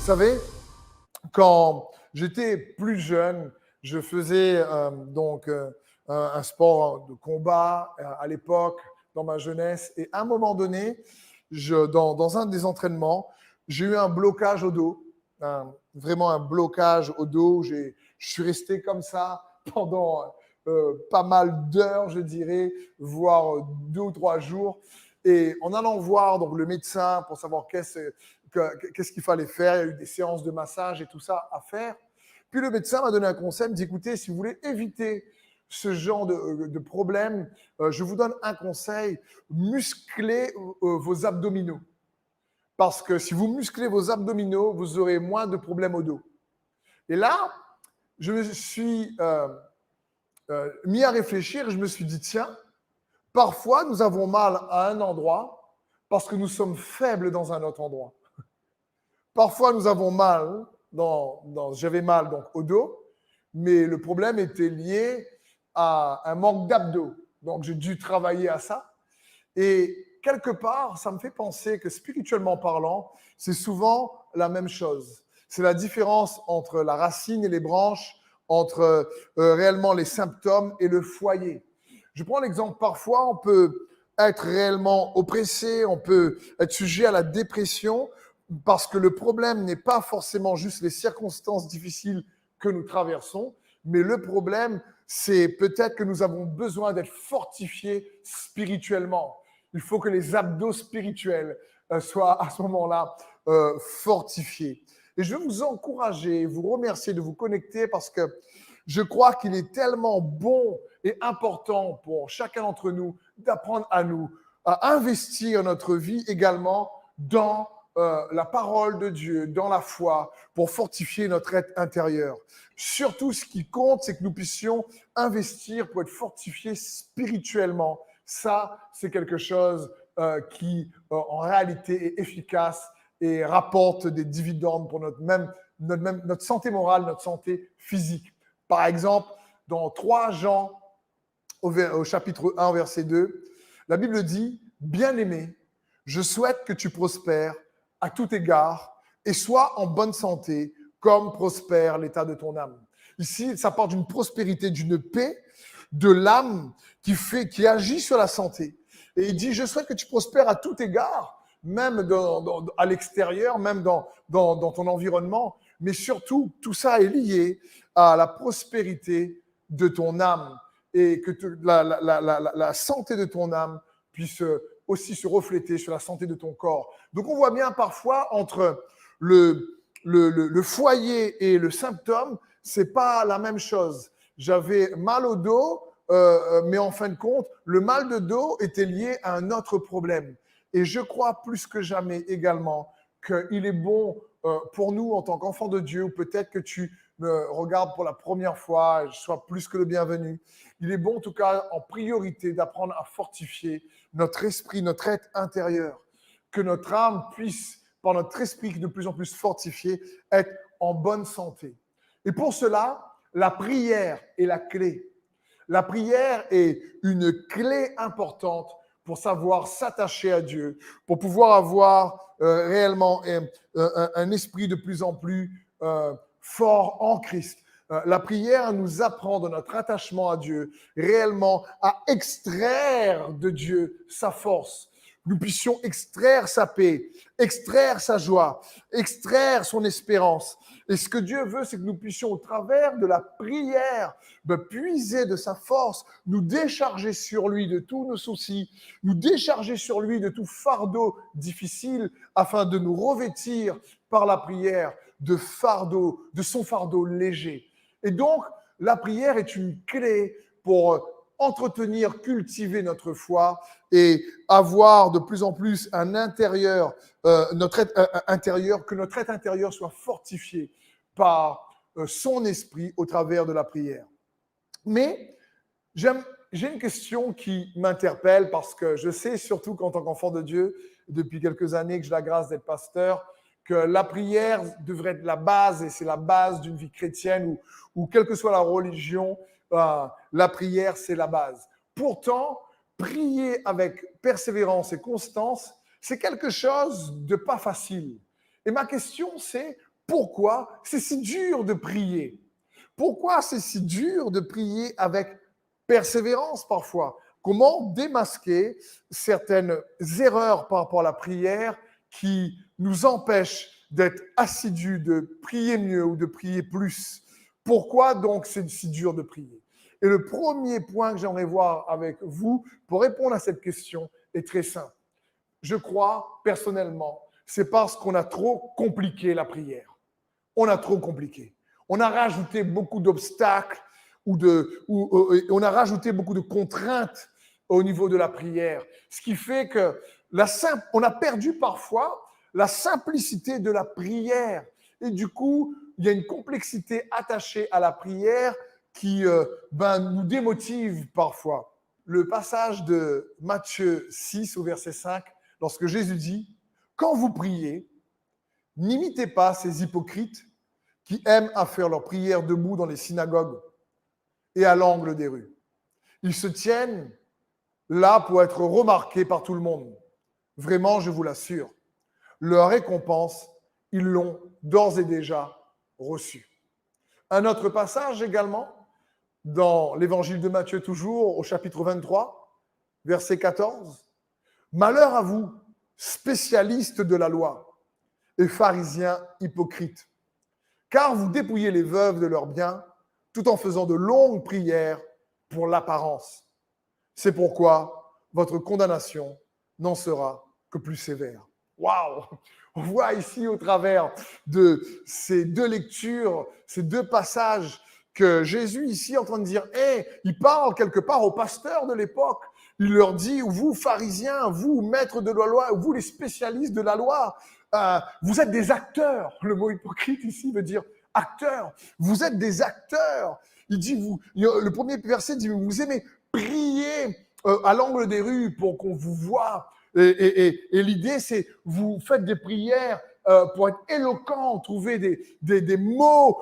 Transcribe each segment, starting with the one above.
savez, quand j'étais plus jeune, je faisais un sport de combat à l'époque, dans ma jeunesse. Et à un moment donné, dans un des entraînements, j'ai eu un blocage au dos, vraiment un blocage au dos. Je suis resté comme ça pendant pas mal d'heures, je dirais, voire 2 ou 3 jours. Et en allant voir donc, le médecin pour savoir qu'est-ce qu'il fallait faire, il y a eu des séances de massage et tout ça à faire. Puis le médecin m'a donné un conseil, il me dit, écoutez, si vous voulez éviter ce genre de problème, je vous donne un conseil, musclez vos abdominaux. Parce que si vous musclez vos abdominaux, vous aurez moins de problèmes au dos. Et là, je me suis mis à réfléchir et je me suis dit, tiens, parfois nous avons mal à un endroit parce que nous sommes faibles dans un autre endroit. Parfois nous avons mal, j'avais mal donc, au dos, mais le problème était lié à un manque d'abdos. Donc j'ai dû travailler à ça. Et quelque part, ça me fait penser que spirituellement parlant, c'est souvent la même chose. C'est la différence entre la racine et les branches, entre réellement les symptômes et le foyer. Je prends l'exemple, parfois on peut être réellement oppressé, on peut être sujet à la dépression parce que le problème n'est pas forcément juste les circonstances difficiles que nous traversons, mais le problème, c'est peut-être que nous avons besoin d'être fortifiés spirituellement. Il faut que les abdos spirituels soient à ce moment-là fortifiés. Et je veux vous encourager, vous remercier de vous connecter parce que je crois qu'il est tellement bon et important pour chacun d'entre nous d'apprendre à investir notre vie également dans la parole de Dieu, dans la foi, pour fortifier notre être intérieur. Surtout, ce qui compte, c'est que nous puissions investir pour être fortifiés spirituellement. Ça, c'est quelque chose qui, en réalité, est efficace et rapporte des dividendes pour notre santé morale, notre santé physique. Par exemple, dans 3 Jean, au chapitre 1, verset 2, la Bible dit « Bien-aimé, je souhaite que tu prospères à tout égard et sois en bonne santé comme prospère l'état de ton âme. » Ici, ça parle d'une prospérité, d'une paix de l'âme qui agit sur la santé. Et il dit, je souhaite que tu prospères à tout égard, même à l'extérieur, même dans ton environnement, mais surtout, tout ça est lié à la prospérité de ton âme et que la santé de ton âme puisse aussi se refléter sur la santé de ton corps. Donc, on voit bien parfois entre le foyer et le symptôme, c'est pas la même chose. J'avais mal au dos, mais en fin de compte, le mal de dos était lié à un autre problème. Et je crois plus que jamais également qu'il est bon pour nous en tant qu'enfants de Dieu, ou peut-être que tu me regardes pour la première fois, je sois plus que le bienvenu. Il est bon en tout cas en priorité d'apprendre à fortifier notre esprit, notre être intérieur, que notre âme puisse, par notre esprit de plus en plus fortifié, être en bonne santé. Et pour cela, la prière est la clé. La prière est une clé importante pour savoir s'attacher à Dieu, pour pouvoir avoir réellement un esprit de plus en plus fort en Christ. La prière nous apprend de notre attachement à Dieu réellement à extraire de Dieu sa force. Nous puissions extraire sa paix, extraire sa joie, extraire son espérance. Et ce que Dieu veut, c'est que nous puissions, au travers de la prière, puiser de sa force, nous décharger sur lui de tous nos soucis, nous décharger sur lui de tout fardeau difficile, afin de nous revêtir par la prière de son fardeau léger. Et donc, la prière est une clé pour entretenir, cultiver notre foi et avoir de plus en plus un intérieur, que notre être intérieur soit fortifié par son esprit au travers de la prière. Mais j'ai une question qui m'interpelle parce que je sais, surtout qu'en tant qu'enfant de Dieu, depuis quelques années que j'ai la grâce d'être pasteur, que la prière devrait être la base, et c'est la base d'une vie chrétienne ou quelle que soit la religion, la prière, c'est la base. Pourtant, prier avec persévérance et constance, c'est quelque chose de pas facile. Et ma question, c'est pourquoi c'est si dur de prier. Pourquoi c'est si dur de prier avec persévérance parfois? Comment démasquer certaines erreurs par rapport à la prière qui nous empêchent d'être assidus, de prier mieux ou de prier plus? Pourquoi donc c'est si dur de prier? Et le premier point que j'aimerais voir avec vous pour répondre à cette question est très simple. Je crois personnellement, c'est parce qu'on a trop compliqué la prière. On a trop compliqué. On a rajouté beaucoup d'obstacles on a rajouté beaucoup de contraintes au niveau de la prière. Ce qui fait que on a perdu parfois la simplicité de la prière. Et du coup, il y a une complexité attachée à la prière qui nous démotive parfois. Le passage de Matthieu 6 au verset 5, lorsque Jésus dit « Quand vous priez, n'imitez pas ces hypocrites qui aiment à faire leur prière debout dans les synagogues et à l'angle des rues. Ils se tiennent là pour être remarqués par tout le monde. Vraiment, je vous l'assure, leur récompense, ils l'ont d'ores et déjà reçue. » Un autre passage également, dans l'évangile de Matthieu toujours, au chapitre 23, verset 14. « Malheur à vous, spécialistes de la loi et pharisiens hypocrites, car vous dépouillez les veuves de leurs biens tout en faisant de longues prières pour l'apparence. C'est pourquoi votre condamnation n'en sera que plus sévère. » Waouh! On voit ici au travers de ces deux lectures, ces deux passages, que Jésus ici est en train de dire, il parle quelque part aux pasteurs de l'époque. Il leur dit, vous pharisiens, vous maîtres de la loi, vous les spécialistes de la loi, vous êtes des acteurs. Le mot hypocrite ici veut dire acteurs. Vous êtes des acteurs. Il dit, le premier verset dit, vous aimez prier à l'angle des rues pour qu'on vous voie. Et l'idée, c'est vous faites des prières pour être éloquent, trouver des mots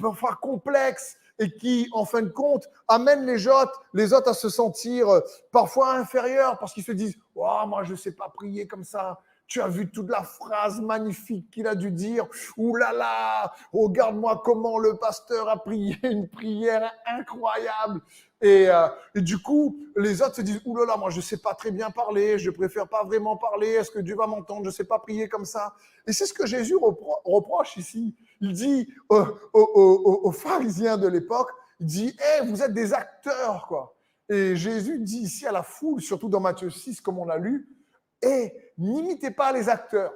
parfois complexes et qui, en fin de compte, amènent les autres à se sentir parfois inférieurs parce qu'ils se disent « Oh, moi, je ne sais pas prier comme ça. » Tu as vu toute la phrase magnifique qu'il a dû dire. « Ouh là là, regarde-moi comment le pasteur a prié une prière incroyable. » Et du coup, les autres se disent « Ouh là là, moi je ne sais pas très bien parler, je préfère pas vraiment parler, est-ce que Dieu va m'entendre, je ne sais pas prier comme ça. » Et c'est ce que Jésus reproche ici. Il dit aux pharisiens de l'époque, il dit « vous êtes des acteurs, quoi. » Et Jésus dit ici à la foule, surtout dans Matthieu 6, comme on l'a lu, « n'imitez pas les acteurs. »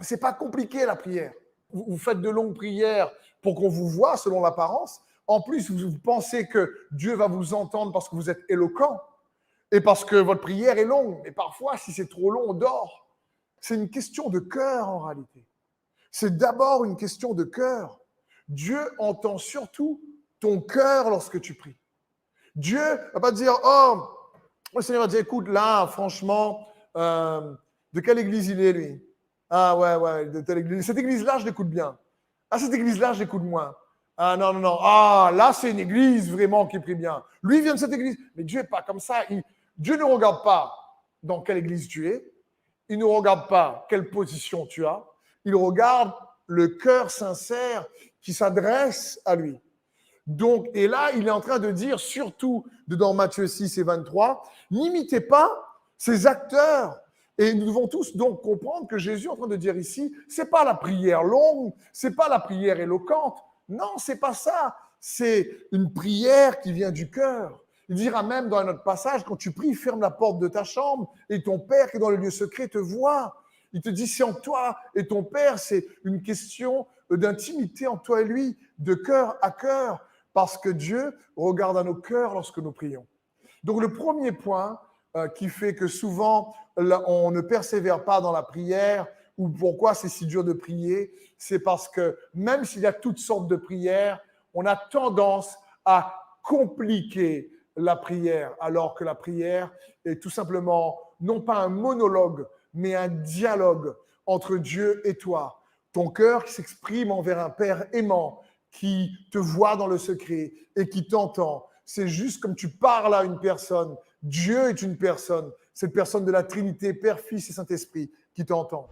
C'est pas compliqué la prière. Vous faites de longues prières pour qu'on vous voie selon l'apparence. En plus, vous pensez que Dieu va vous entendre parce que vous êtes éloquent et parce que votre prière est longue. Mais parfois, si c'est trop long, on dort. C'est une question de cœur en réalité. C'est d'abord une question de cœur. Dieu entend surtout ton cœur lorsque tu pries. Dieu ne va pas dire « Oh, le Seigneur va dire, écoute, là, franchement, de quelle église il est, lui? Ah ouais, de telle église. Cette église-là, je l'écoute bien. Ah, cette église-là, je l'écoute moins. Ah non. Ah, là, c'est une église vraiment qui prie bien. Lui vient de cette église. Mais Dieu n'est pas comme ça. Dieu ne regarde pas dans quelle église tu es. Il ne regarde pas quelle position tu as. Il regarde le cœur sincère qui s'adresse à lui. Donc, et là, il est en train de dire, surtout dans Matthieu 6 et 23, n'imitez pas ces acteurs. Et nous devons tous donc comprendre que Jésus est en train de dire ici, c'est pas la prière longue, c'est pas la prière éloquente. Non, c'est pas ça. C'est une prière qui vient du cœur. Il dira même dans un autre passage, quand tu pries, ferme la porte de ta chambre et ton Père qui est dans le lieu secret te voit. Il te dit, c'est en toi et ton Père, c'est une question d'intimité entre toi et lui, de cœur à cœur, parce que Dieu regarde à nos cœurs lorsque nous prions. Donc le premier point qui fait que souvent on ne persévère pas dans la prière, ou pourquoi c'est si dur de prier, c'est parce que même s'il y a toutes sortes de prières, on a tendance à compliquer la prière, alors que la prière est tout simplement non pas un monologue, mais un dialogue entre Dieu et toi. Ton cœur qui s'exprime envers un Père aimant, qui te voit dans le secret et qui t'entend. C'est juste comme tu parles à une personne. Dieu est une personne, cette personne de la Trinité, Père, Fils et Saint-Esprit, qui t'entend.